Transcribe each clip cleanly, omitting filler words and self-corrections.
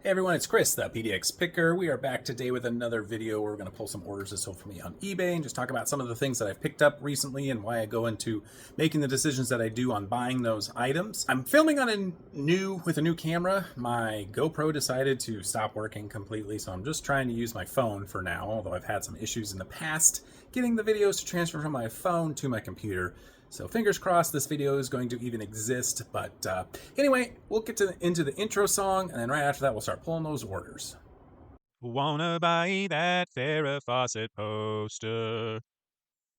Hey everyone, it's Chris, the PDX Picker. We are back today with another video where we're going to pull some orders that sold for me on eBay and just talk about some of the things that I've picked up recently and why I go into making the decisions that I do on buying those items. I'm filming on with a new camera. My GoPro decided to stop working completely, so I'm just trying to use my phone for now, although I've had some issues in the past getting the videos to transfer from my phone to my computer. So fingers crossed this video is going to even exist, but anyway, we'll get into the intro song, and then right after that we'll start pulling those orders. Wanna buy that Farrah Fawcett poster,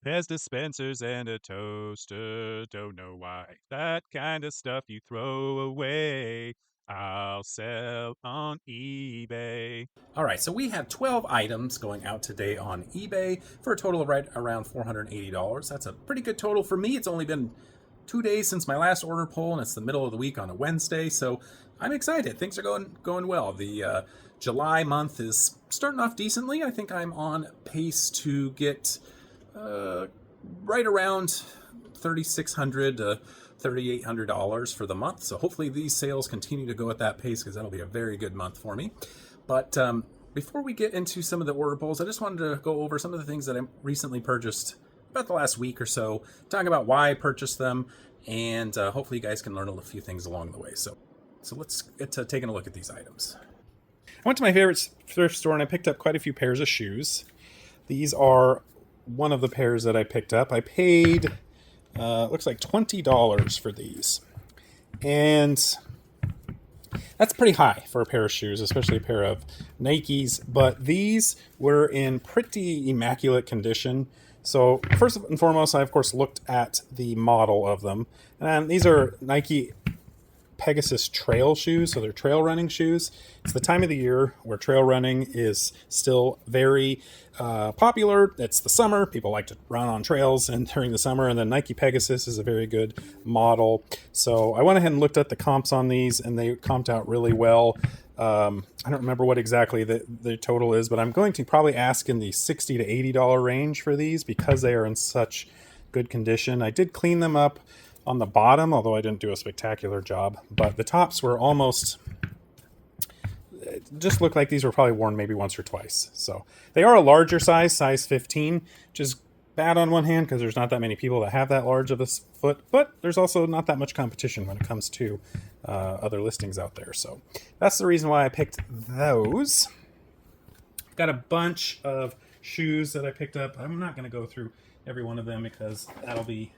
Pez dispensers and a toaster, don't know why, that kind of stuff you throw away, I'll sell on eBay. All right, so we have 12 items going out today on eBay for a total of right around $480. That's a pretty good total for me. It's only been 2 days since my last order pull, and it's the middle of the week on a Wednesday, so I'm excited. Things are going well. The July month is starting off decently. I think I'm on pace to get right around $3,600 to $3,800 for the month. So hopefully these sales continue to go at that pace, because that'll be a very good month for me. But before we get into some of the order pulls, I just wanted to go over some of the things that I recently purchased about the last week or so, talk about why I purchased them, and hopefully you guys can learn a few things along the way. So let's get to taking a look at these items. I went to my favorite thrift store and I picked up quite a few pairs of shoes. These are one of the pairs that I picked up. I paid, looks like $20 for these. And that's pretty high for a pair of shoes, especially a pair of Nikes, but these were in pretty immaculate condition. So first and foremost, I of course looked at the model of them. And these are Nike Pegasus trail shoes, so they're trail running shoes. It's the time of the year where trail running is still very popular. It's the summer. People like to run on trails and during the summer, and then Nike Pegasus is a very good model. So I went ahead and looked at the comps on these, and they comped out really well. I don't remember what exactly the total is, but I'm going to probably ask in the $60 to $80 range for these because they are in such good condition. I did clean them up on the bottom, although I didn't do a spectacular job, but the tops were almost, it just looked like these were probably worn maybe once or twice. So they are a larger size 15, which is bad on one hand because there's not that many people that have that large of a foot, but there's also not that much competition when it comes to other listings out there. So that's the reason why I picked those. Got a bunch of shoes that I picked up. I'm not going to go through every one of them because that'll be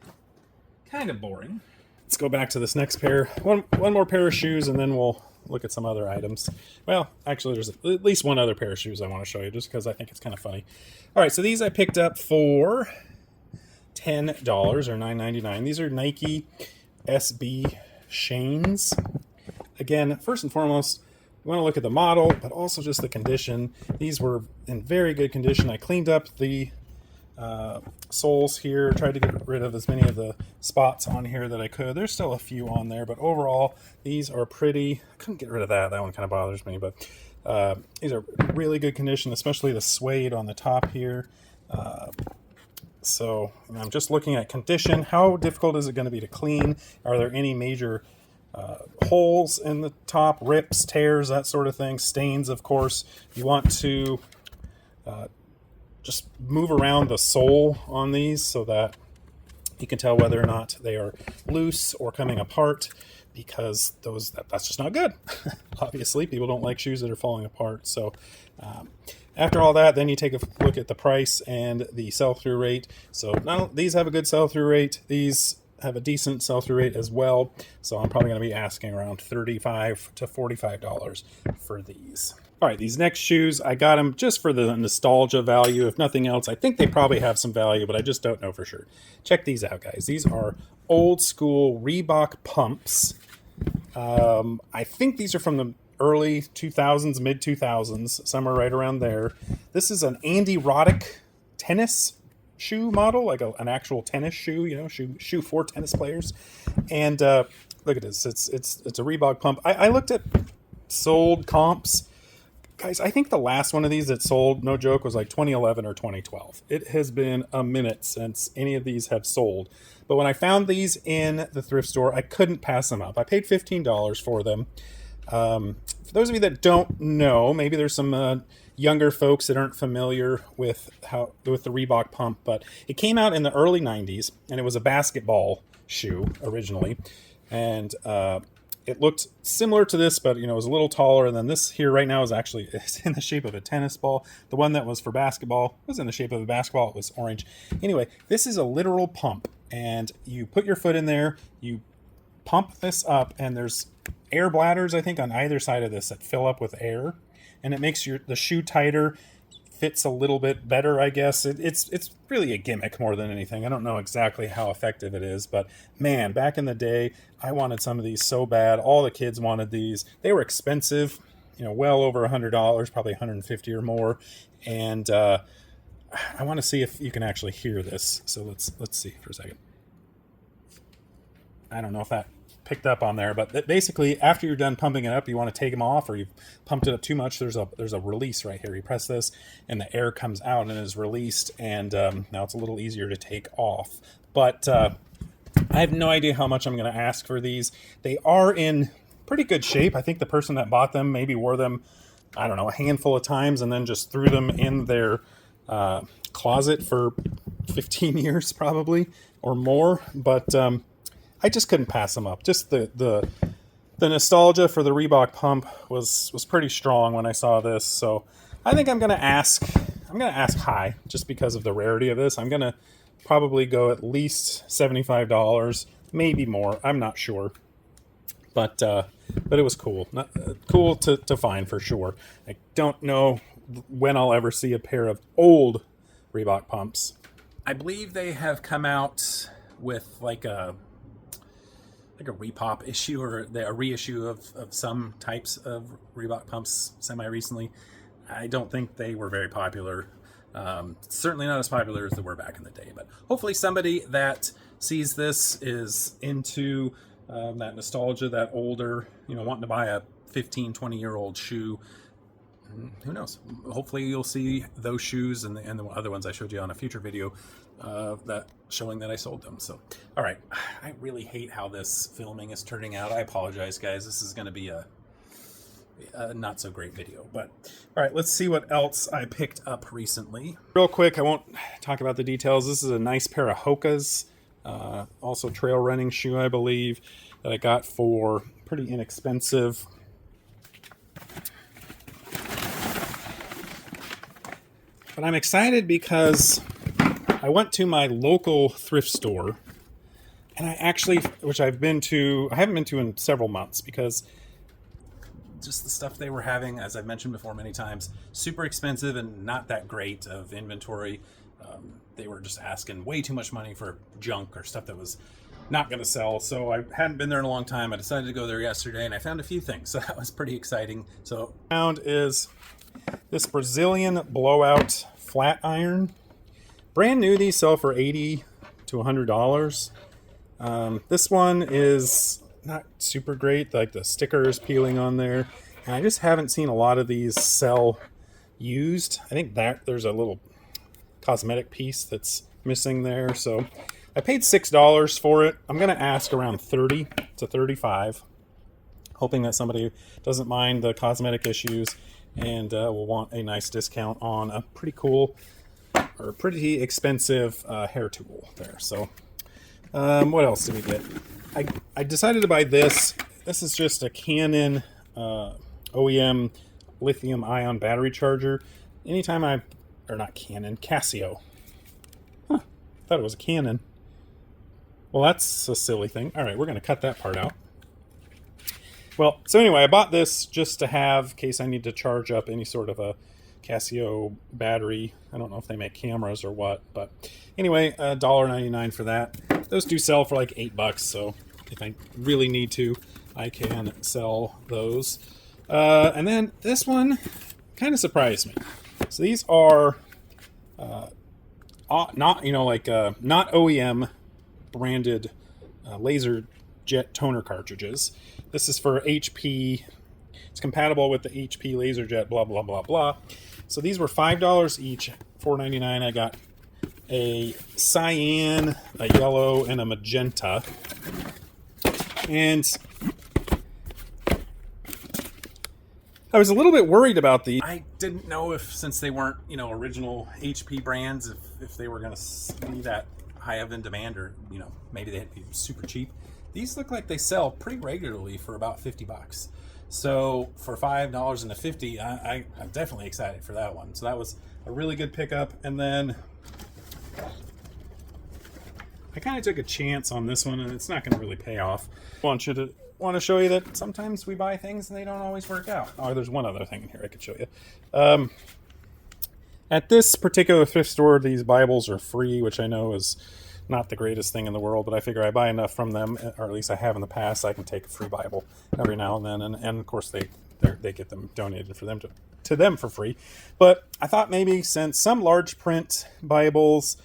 kind of boring. Let's go back to this next pair. One more pair of shoes, and then we'll look at some other items. Well, actually, there's at least one other pair of shoes I want to show you, just because I think it's kind of funny. All right, so these I picked up for $10 or $9.99. These are Nike SB Shanes. Again, first and foremost, you want to look at the model, but also just the condition. These were in very good condition. I cleaned up the soles here, tried to get rid of as many of the spots on here that I could. There's still a few on there, but overall these are pretty. I couldn't get rid of that one kind of bothers me, but these are really good condition, especially the suede on the top here. So I'm just looking at condition. How difficult is it going to be to clean? Are there any major holes in the top, rips, tears, that sort of thing? Stains, of course. You want to just move around the sole on these so that you can tell whether or not they are loose or coming apart, because that's just not good. Obviously, people don't like shoes that are falling apart. So after all that, then you take a look at the price and the sell-through rate. So now these have a good sell-through rate. These have a decent sell-through rate as well. So I'm probably going to be asking around $35 to $45 for these. All right, these next shoes, I got them just for the nostalgia value. If nothing else, I think they probably have some value, but I just don't know for sure. Check these out, guys. These are old school Reebok Pumps. I think these are from the early 2000s, mid 2000s, somewhere right around there. This is an Andy Roddick tennis shoe model, like an actual tennis shoe, shoe for tennis players. And look at this. It's a Reebok Pump. I looked at sold comps. Guys, I think the last one of these that sold, no joke, was like 2011 or 2012. It has been a minute since any of these have sold. But when I found these in the thrift store, I couldn't pass them up. I paid $15 for them. For those of you that don't know, maybe there's some younger folks that aren't familiar with the Reebok Pump, but it came out in the early 90s, and it was a basketball shoe originally, and it looked similar to this, but it was a little taller. And then this here right now it's in the shape of a tennis ball. The one that was for basketball was in the shape of a basketball. It was orange. Anyway, this is a literal pump, and you put your foot in there, you pump this up, and there's air bladders, I think, on either side of this that fill up with air, and it makes the shoe tighter, fits a little bit better, I guess. It's really a gimmick more than anything. I don't know exactly how effective it is, but man, back in the day, I wanted some of these so bad. All the kids wanted these. They were expensive, well over $100, probably $150 or more, and I want to see if you can actually hear this. So let's see for a second. I don't know if that picked up on there, but basically after you're done pumping it up, you want to take them off, or you've pumped it up too much, there's a release right here. You press this and the air comes out and is released, and now it's a little easier to take off. But I have no idea how much I'm going to ask for these. They are in pretty good shape. I think the person that bought them maybe wore them, I don't know, a handful of times and then just threw them in their closet for 15 years probably or more, but I just couldn't pass them up. Just the nostalgia for the Reebok Pump was pretty strong when I saw this. So I think I'm gonna ask high just because of the rarity of this. I'm gonna probably go at least $75, maybe more. I'm not sure, but it was cool. Cool to find for sure. I don't know when I'll ever see a pair of old Reebok pumps. I believe they have come out with like a Repop issue, or a reissue of some types of Reebok pumps semi-recently. I don't think they were very popular. Certainly not as popular as they were back in the day, but hopefully somebody that sees this is into that nostalgia, that older, wanting to buy a 15, 20-year-old shoe. Who knows? Hopefully you'll see those shoes and the other ones I showed you on a future video that showing that I sold them. So, all right. I really hate how this filming is turning out. I apologize, guys. This is going to be a not so great video. But, all right, let's see what else I picked up recently. Real quick, I won't talk about the details. This is a nice pair of Hoka's, also trail running shoe, I believe, that I got for pretty inexpensive. But I'm excited because I went to my local thrift store, and I actually, which I haven't been to in several months, because just the stuff they were having, as I've mentioned before many times, super expensive and not that great of inventory. They were just asking way too much money for junk or stuff that was not going to sell. So I hadn't been there in a long time. I decided to go there yesterday, and I found a few things. So that was pretty exciting. So found is this Brazilian blowout flat iron. Brand new, these sell for $80 to $100. This one is not super great, like the sticker is peeling on there, and I just haven't seen a lot of these sell used. I think that there's a little cosmetic piece that's missing there, so I paid $6 for it. I'm gonna ask around $30 to $35, hoping that somebody doesn't mind the cosmetic issues and will want a nice discount on a pretty cool or pretty expensive hair tool there. So what else did we get? I decided to buy this. This is just a Canon OEM lithium ion battery charger. Anytime Casio. Huh, thought it was a Canon. Well, that's a silly thing. All right, we're going to cut that part out. Well, so anyway, I bought this just to have, in case I need to charge up any sort of a Casio battery. I don't know if they make cameras or what, but anyway, $1.99 for that. Those do sell for like $8, so if I really need to, I can sell those. And then this one kind of surprised me. So these are not not OEM branded laser jet toner cartridges. This is for HP. It's compatible with the HP LaserJet, blah, blah, blah, blah. So these were $5 each, $4.99. I got a cyan, a yellow, and a magenta. And I was a little bit worried about these. I didn't know if, since they weren't, you know, original HP brands, if they were going to be that high of in demand, or, you know, maybe they'd be super cheap. These look like they sell pretty regularly for about $50. So for $5 and a 50, I'm definitely excited for that one. So that was a really good pickup. And then I kind of took a chance on this one, and it's not going to really pay off. I want to show you that sometimes we buy things and they don't always work out. Oh, there's one other thing in here I could show you. At this particular thrift store, these Bibles are free, which I know is not the greatest thing in the world, but I figure I buy enough from them, or at least I have in the past, I can take a free Bible every now and then. And of course, they get them donated for them to them for free. But I thought maybe since some large print Bibles,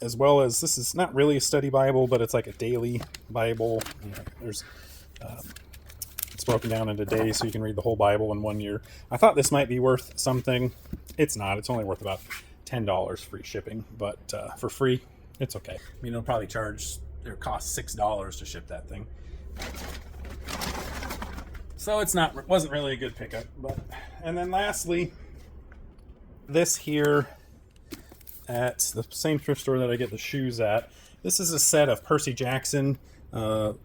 as well as this is not really a study Bible, but it's like a daily Bible. You know, there's it's broken down into days, so you can read the whole Bible in 1 year. I thought this might be worth something. It's not. It's only worth about $10 free shipping, but for free, it's okay. I mean, it'll probably cost $6 to ship that thing. So it wasn't really a good pickup. And then lastly, this here at the same thrift store that I get the shoes at. This is a set of Percy Jackson and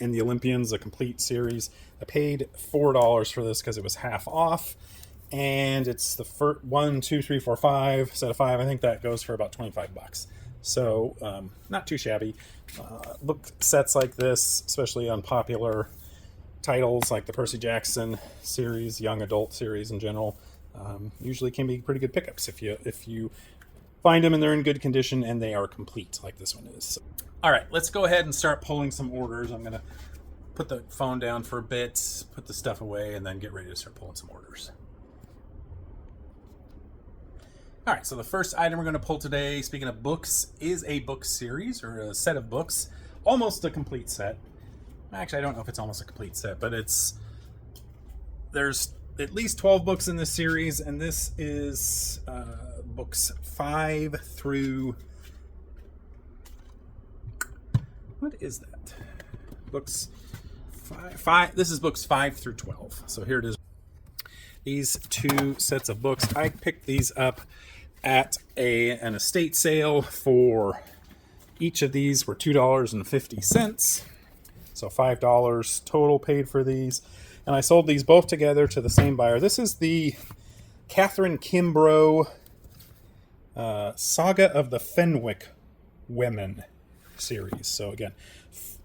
the Olympians, a complete series. I paid $4 for this because it was half off. And it's the first 1, 2, 3, 4, 5 set of 5. I think that goes for about $25. So not too shabby. Look, sets like this, especially on popular titles like the Percy Jackson series, young adult series in general, usually can be pretty good pickups if you find them and they're in good condition and they are complete, like this one is. So, all right, let's go ahead and start pulling some orders. I'm gonna put the phone down for a bit, put the stuff away, and then get ready to start pulling some orders. All right, so the first item we're going to pull today, speaking of books, is a book series or a set of books, almost a complete set. Actually, I don't know if it's almost a complete set, but there's at least 12 books in this series, and this is books 5 through, what is that? Books 5. This is books 5 through 12. So here it is. These two sets of books, I picked these up at an estate sale. For each of these were $2.50. So $5 total paid for these. And I sold these both together to the same buyer. This is the Catherine Kimbrough Saga of the Fenwick Women series. So again,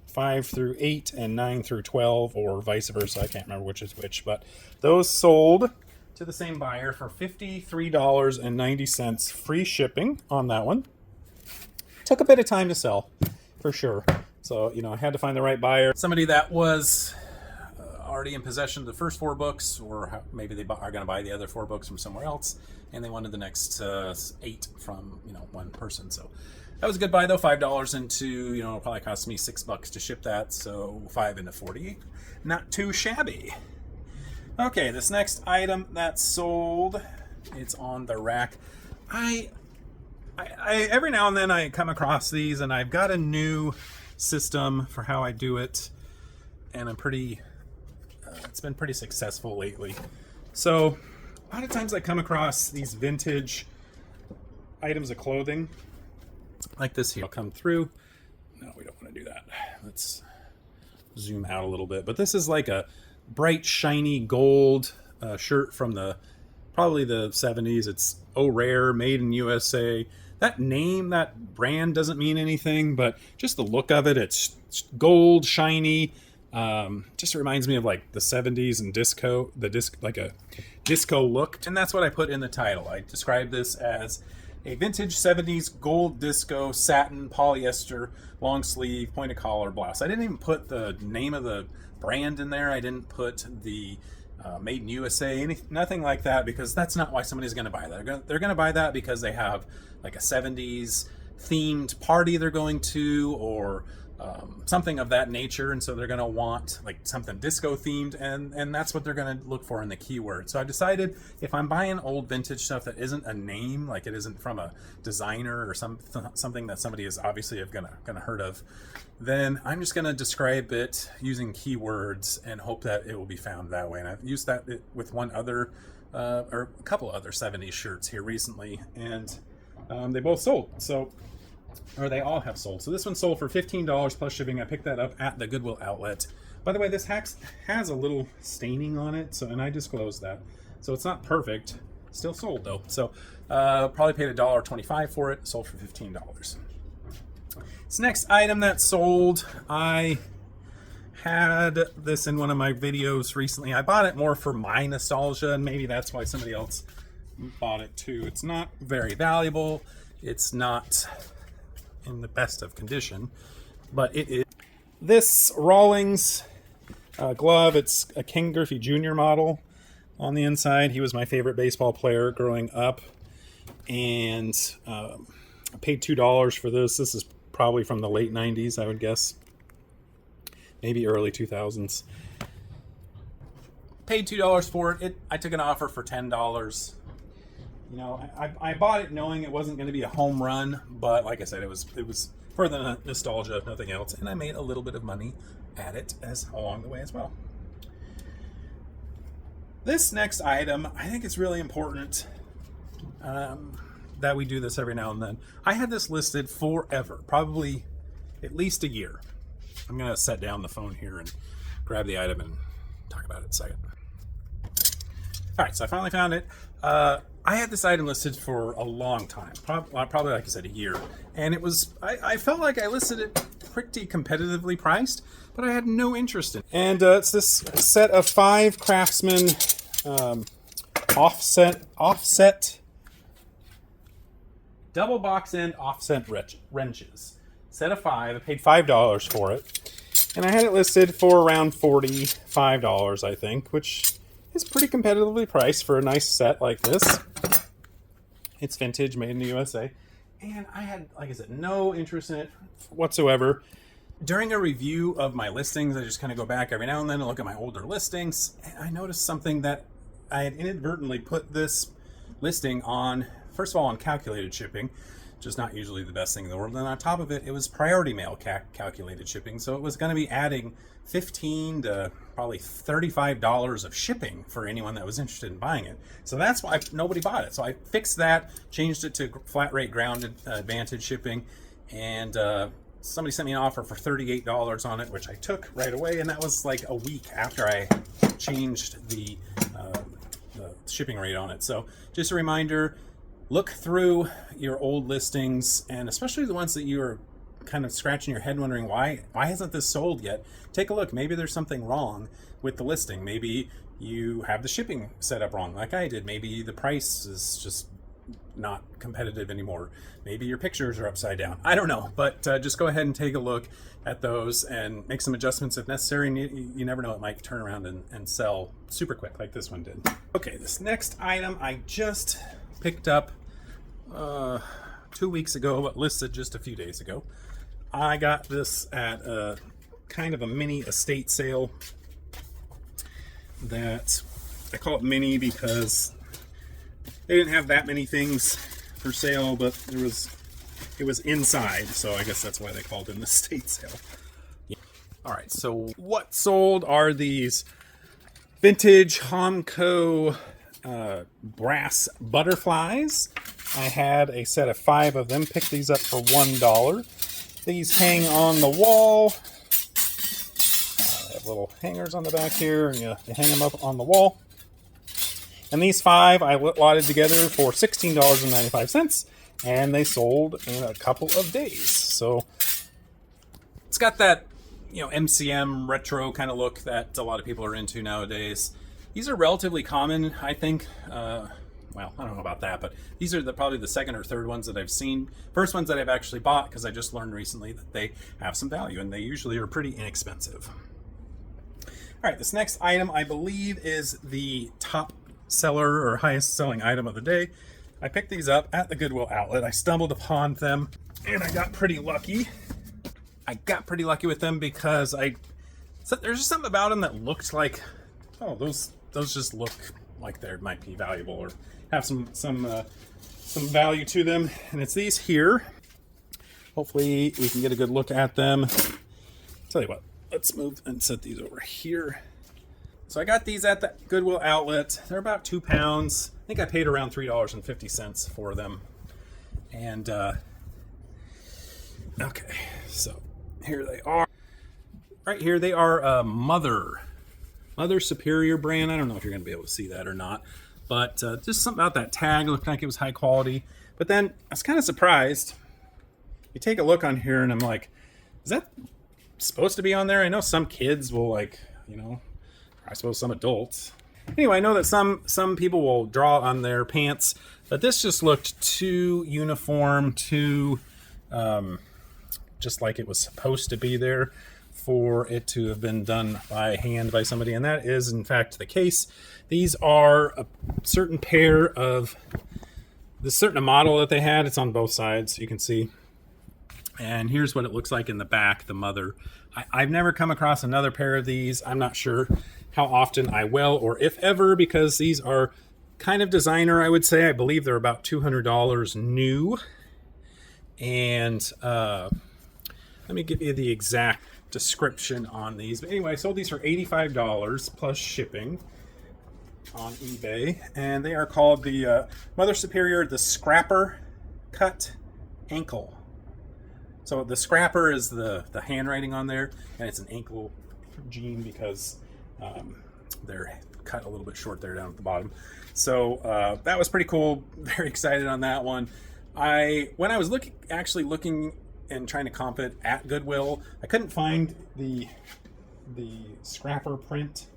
5 through 8 and 9 through 12, or vice versa. I can't remember which is which, but those sold to the same buyer for $53.90, free shipping on that one. Took a bit of time to sell, for sure. So, you know, I had to find the right buyer. Somebody that was already in possession of the first 4 books, or maybe they are going to buy the other 4 books from somewhere else, and they wanted the next 8 from, you know, one person. So that was a good buy, though. $5 into, you know, it'll probably cost me $6 to ship that, so 5 into 40. Not too shabby. Okay, this next item that sold, it's on the rack. I every now and then I come across these, and I've got a new system for how I do it, and I'm pretty it's been pretty successful lately. So a lot of times I come across these vintage items of clothing like this here. I'll come through. No, we don't want to do that. Let's zoom out a little bit. But this is like a bright, shiny gold shirt from probably the 70s. It's Oh Rare, made in USA. That name, that brand doesn't mean anything, but just the look of it, it's gold, shiny. Just reminds me of like the 70s and like a disco look. And that's what I put in the title. I described this as a vintage 70s gold disco satin polyester long sleeve pointed collar blouse. I didn't even put the name of the brand in there. I didn't put the made in USA, nothing like that, because that's not why somebody's going to buy that. They're going to buy that because they have like a 70s themed party they're going to, or something of that nature, and so they're going to want like something disco themed, and that's what they're going to look for in the keyword. So I decided if I'm buying old vintage stuff that isn't a name, like it isn't from a designer or something that somebody is obviously gonna heard of, then I'm just going to describe it using keywords and hope that it will be found that way. And I've used that with one other or a couple other 70s shirts here recently, and they both sold. Or they all have sold. So this one sold for $15 plus shipping. I picked that up at the Goodwill outlet. By the way, this has a little staining on it, and I disclosed that. So it's not perfect. Still sold though. So probably paid $1.25 for it. Sold for $15. This next item that sold, I had this in one of my videos recently. I bought it more for my nostalgia, and maybe that's why somebody else bought it too. It's not very valuable. It's not in the best of condition, but it is this Rawlings glove. It's a King Griffey Jr. model on the inside. He was my favorite baseball player growing up, and I paid $2 for this. This is probably from the late 90s, I would guess, maybe early 2000s. Paid $2 for it. I took an offer for $10. You know, I bought it knowing it wasn't going to be a home run, but like I said, it was for the nostalgia, if nothing else, and I made a little bit of money at it along the way as well. This next item, I think it's really important that we do this every now and then. I had this listed forever, probably at least a year. I'm going to set down the phone here and grab the item and talk about it in a second. All right, so I finally found it. I had this item listed for a long time, probably like I said, a year. And it was, I felt like I listed it pretty competitively priced, but I had no interest in it. And it's this set of 5 Craftsman offset double box end offset wrenches. Set of 5. I paid $5 for it. And I had it listed for around $45, I think, which is pretty competitively priced for a nice set like this. It's vintage, made in the USA. And I had, like I said, no interest in it whatsoever. During a review of my listings, I just kind of go back every now and then and look at my older listings. And I noticed something that I had inadvertently put this listing on, first of all, on calculated shipping, which is not usually the best thing in the world. And on top of it, it was priority mail calculated shipping. So it was going to be adding $15 to probably $35 of shipping for anyone that was interested in buying it. So that's why nobody bought it. So I fixed that, changed it to flat rate grounded advantage shipping, and somebody sent me an offer for $38 on it, which I took right away, and that was like a week after I changed the shipping rate on it. So just a reminder, look through your old listings, and especially the ones that you are kind of scratching your head wondering why hasn't this sold yet. Take a look. Maybe there's something wrong with the listing. Maybe you have the shipping set up wrong like I did. Maybe the price is just not competitive anymore. Maybe your pictures are upside down. I don't know, but just go ahead and take a look at those and make some adjustments if necessary. And you never know, it might turn around and sell super quick like this one did. Okay, this next item I just picked up 2 weeks ago, but listed just a few days ago. I got this at a kind of a mini estate sale. That I call it mini because they didn't have that many things for sale, but it was inside, so I guess that's why they called it an estate sale. Yeah. All right, so what sold are these vintage Honko brass butterflies. I had a set of 5 of them. Picked these up for $1. These hang on the wall. They have little hangers on the back here, and you hang them up on the wall. And these 5 I lotted together for $16.95, and they sold in a couple of days. So it's got that, MCM retro kind of look that a lot of people are into nowadays. These are relatively common, I think. Well, I don't know about that, but these are probably the second or third ones that I've seen. First ones that I've actually bought, because I just learned recently that they have some value, and they usually are pretty inexpensive. All right, this next item, I believe, is the top seller or highest selling item of the day. I picked these up at the Goodwill outlet. I stumbled upon them, and I got pretty lucky. I got pretty lucky with them because there's just something about them that looked like, oh, those just look like they might be valuable or have some value to them. And it's these here. Hopefully we can get a good look at them. Tell you what, let's move and set these over here. So I got these at the Goodwill outlet. They're about 2 pounds. I think I paid around $3.50 for them. And okay, so here they are. Right here, they are Mother Superior brand. I don't know if you're going to be able to see that or not, but just something about that tag looked like it was high quality. But then I was kind of surprised. You take a look on here, and I'm like, is that supposed to be on there? I know some kids will, like, you know, I suppose some adults. Anyway, I know that some people will draw on their pants, but this just looked too uniform, too just like it was supposed to be there for it to have been done by hand by somebody, and that is in fact the case. These are a certain pair of the certain model that they had. It's on both sides, you can see. And here's what it looks like in the back, the Mother. I've never come across another pair of these. I'm not sure how often I will, or if ever, because these are kind of designer, I would say. I believe they're about $200 new. And let me give you the exact description on these. But anyway, I sold these for $85 plus shipping on eBay. And they are called the Mother Superior, the Scrapper Cut Ankle. So the Scrapper is the handwriting on there, and it's an ankle jean because they're cut a little bit short there down at the bottom. So that was pretty cool. Very excited on that one. When I was looking and trying to comp it at Goodwill, I couldn't find the Scrapper print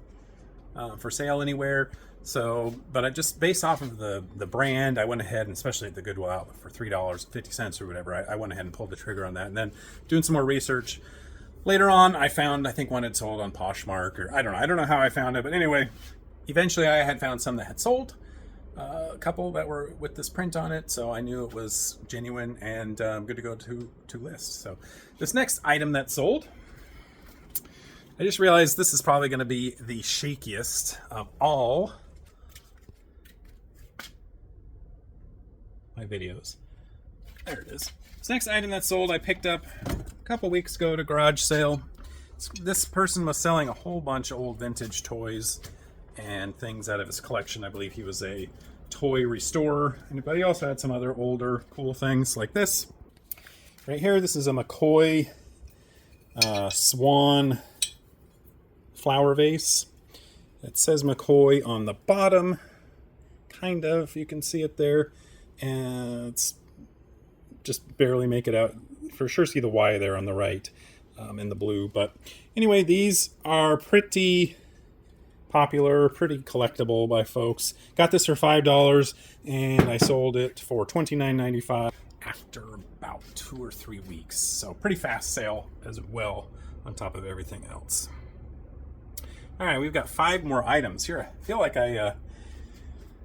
for sale anywhere. So, but I just, based off of the brand, I went ahead, and especially at the Goodwill outlet for $3.50 or whatever, I went ahead and pulled the trigger on that. And then doing some more research later on, I found, I think one had sold on Poshmark, or I don't know how I found it, but anyway, eventually I had found some that had sold, a couple that were with this print on it, so I knew it was genuine and good to go to list. So this next item that sold, I just realized this is probably going to be the shakiest of all my videos. There it is. This next item that sold, I picked up a couple weeks ago at a garage sale. This person was selling a whole bunch of old vintage toys and things out of his collection. I believe he was a toy restorer, but he also had some other older cool things like this. Right here, this is a McCoy Swan flower vase. It says McCoy on the bottom, kind of, you can see it there, and it's just barely make it out. For sure see the Y there on the right in the blue. But anyway, these are pretty popular, pretty collectible by folks. Got this for $5 and I sold it for $29.95 after about 2 or 3 weeks. So pretty fast sale as well on top of everything else. All right, we've got 5 more items here. I feel like I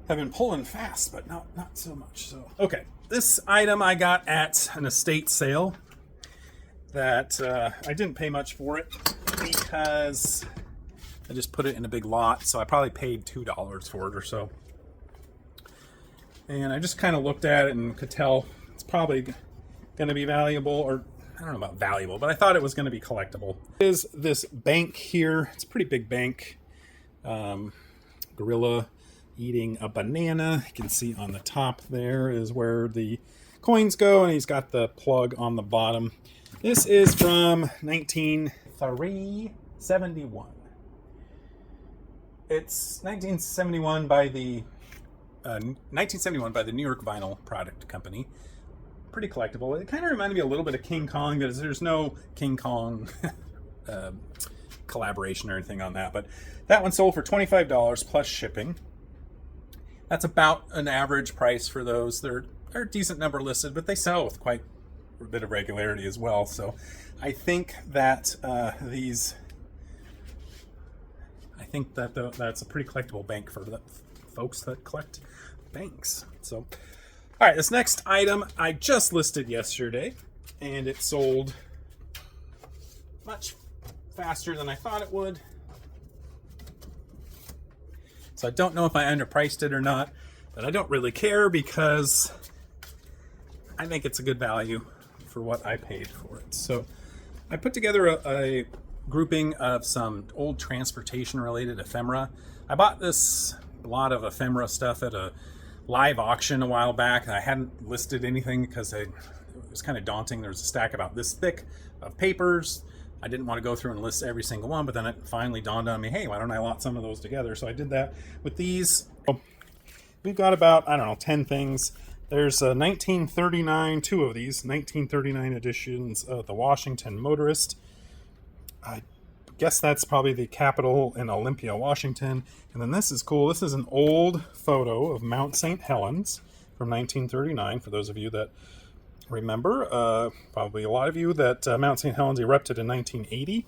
have been pulling fast, but not so much. So okay, this item I got at an estate sale that I didn't pay much for it because I just put it in a big lot, so I probably paid $2 for it or so. And I just kind of looked at it and could tell it's probably going to be valuable, or I don't know about valuable, but I thought it was going to be collectible. It is this bank here. It's a pretty big bank. Gorilla eating a banana. You can see on the top there is where the coins go, and he's got the plug on the bottom. This is from 1971. It's 1971 by the 1971 by the New York Vinyl Product Company. Pretty collectible. It kind of reminded me a little bit of King Kong. There's no King Kong collaboration or anything on that, but that one sold for $25 plus shipping. That's about an average price for those. They're a decent number listed, but they sell with quite a bit of regularity as well. So I think that that's a pretty collectible bank for the folks that collect banks. So, all right, this next item I just listed yesterday, and it sold much faster than I thought it would. So I don't know if I underpriced it or not, but I don't really care because I think it's a good value for what I paid for it. So I put together a grouping of some old transportation related ephemera. I bought this lot of ephemera stuff at a live auction a while back. I hadn't listed anything because it was kind of daunting. There was a stack about this thick of papers. I didn't want to go through and list every single one, but then it finally dawned on me, hey, why don't I lot some of those together? So I did that with these. We've got about, I don't know, 10 things. There's a 1939, two of these, 1939 editions of the Washington Motorist. I guess that's probably the Capitol in Olympia, Washington. And then this is cool. This is an old photo of Mount St. Helens from 1939, for those of you that remember, probably a lot of you, that Mount St. Helens erupted in 1980.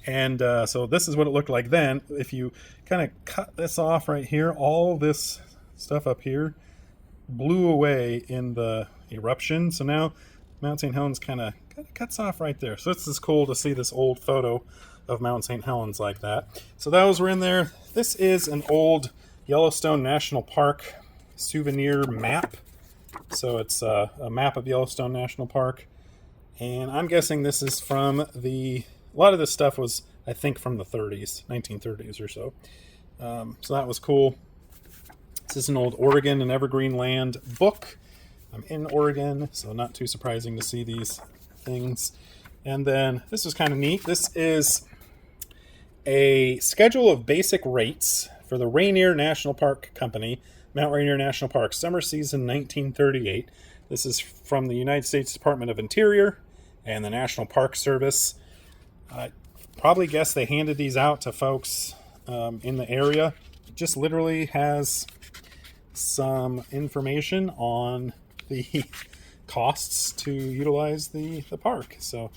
And so this is what it looked like then. If you kind of cut this off right here, all this stuff up here blew away in the eruption. So now Mount St. Helens kind of cuts off right there. So this is cool to see this old photo of Mount St. Helens like that. So those were in there. This is an old Yellowstone National Park souvenir map. So it's a map of Yellowstone National Park. And I'm guessing this is from a lot of this stuff was, I think, from the 30s, 1930s or so. So that was cool. This is an old Oregon and Evergreen Land book. I'm in Oregon, so not too surprising to see these things. And then this was kind of neat. This is a schedule of basic rates for the Rainier National Park Company, Mount Rainier National Park, summer season 1938. This is from the United States Department of Interior and the National Park Service. I probably guess they handed these out to folks in the area. It just literally has some information on the costs to utilize the park. So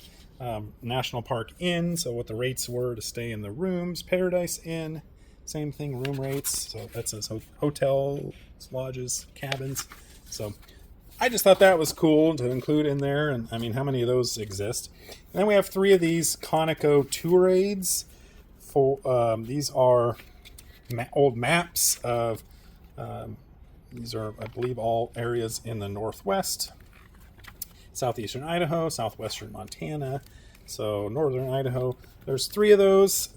National Park Inn, so what the rates were to stay in the rooms. Paradise Inn, same thing, room rates. So that says hotels, lodges, cabins. So I just thought that was cool to include in there. And I mean, how many of those exist? And then we have 3 of these Conoco tour aids. These are old maps of, these are, I believe, all areas in the Northwest. Southeastern Idaho, southwestern Montana, so northern Idaho. There's 3 of those.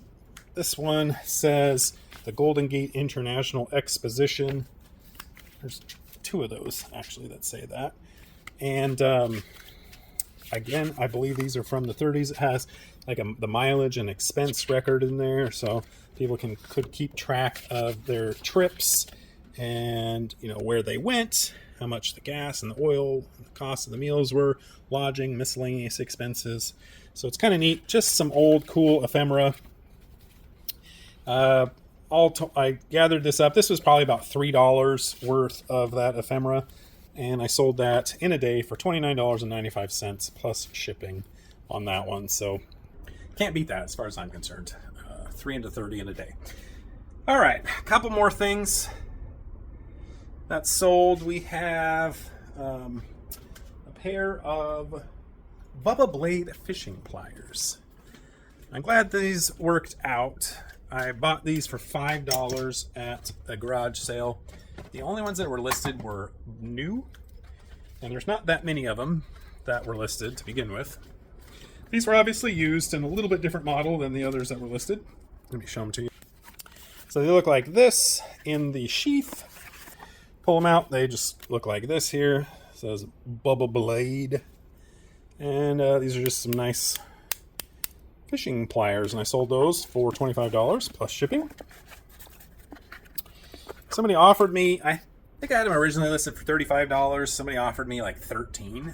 This one says the Golden Gate International Exposition. There's 2 of those, actually, that say that. And again, I believe these are from the 30s. It has like the mileage and expense record in there, so people could keep track of their trips and, you know, where they went, how much the gas and the oil, the cost of the meals were, lodging, miscellaneous expenses. So it's kind of neat. Just some old, cool ephemera. I gathered this up. This was probably about $3 worth of that ephemera, and I sold that in a day for $29.95 plus shipping on that one. So can't beat that as far as I'm concerned. 3 into 30 in a day. All right, a couple more things that's sold. We have a pair of Bubba Blade fishing pliers. I'm glad these worked out. I bought these for $5 at a garage sale. The only ones that were listed were new, and there's not that many of them that were listed to begin with. These were obviously used in a little bit different model than the others that were listed. Let me show them to you. So they look like this in the sheath. Pull them out, they just look like this here. It says Bubba Blade. And these are just some nice fishing pliers, and I sold those for $25 plus shipping. Somebody offered me, I think I had them originally listed for $35. Somebody offered me like $13,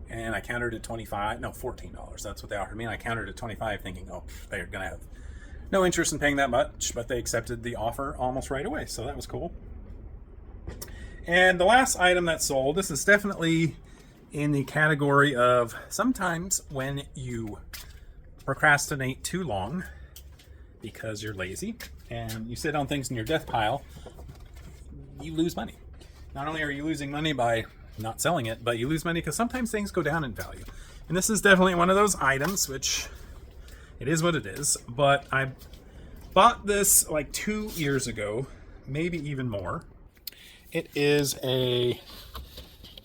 and I countered at $25. No, $14. That's what they offered me, and I countered at $25, thinking, oh, they're gonna have no interest in paying that much, but they accepted the offer almost right away, so that was cool. And the last item that sold, this is definitely in the category of sometimes when you procrastinate too long because you're lazy and you sit on things in your death pile, you lose money. Not only are you losing money by not selling it, but you lose money because sometimes things go down in value. And this is definitely one of those items, which it is what it is. But I bought this like 2 years ago, maybe even more. It is a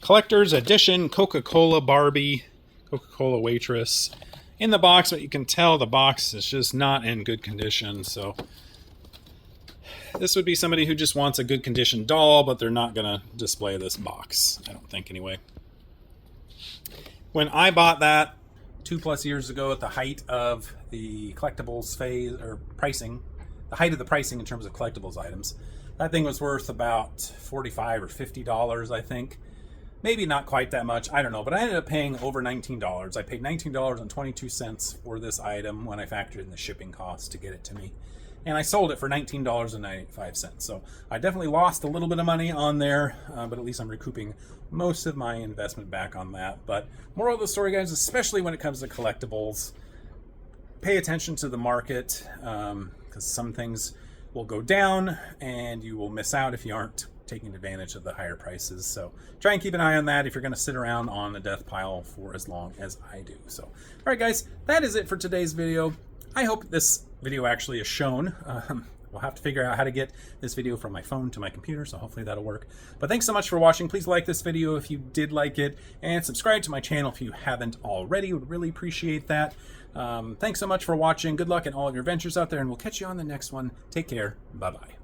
collector's edition Coca-Cola Barbie, Coca-Cola waitress. In the box, but you can tell the box is just not in good condition. So this would be somebody who just wants a good condition doll, but they're not going to display this box, I don't think anyway. When I bought that 2+ years ago at the height of the collectibles phase, or pricing, the height of the pricing in terms of collectibles items, that thing was worth about $45 or $50, I think. Maybe not quite that much, I don't know, but I ended up paying over $19. I paid $19.22 for this item when I factored in the shipping costs to get it to me. And I sold it for $19.95. So I definitely lost a little bit of money on there, but at least I'm recouping most of my investment back on that. But moral of the story, guys, especially when it comes to collectibles, pay attention to the market, because some things will go down and you will miss out if you aren't taking advantage of the higher prices. So try and keep an eye on that if you're going to sit around on a death pile for as long as I do. So, all right, guys, that is it for today's video. I hope this video actually is shown. We'll have to figure out how to get this video from my phone to my computer, so hopefully that'll work. But thanks so much for watching. Please like this video if you did like it, and subscribe to my channel if you haven't already. Would really appreciate that. Thanks so much for watching. Good luck in all of your ventures out there, and we'll catch you on the next one. Take care. Bye-bye.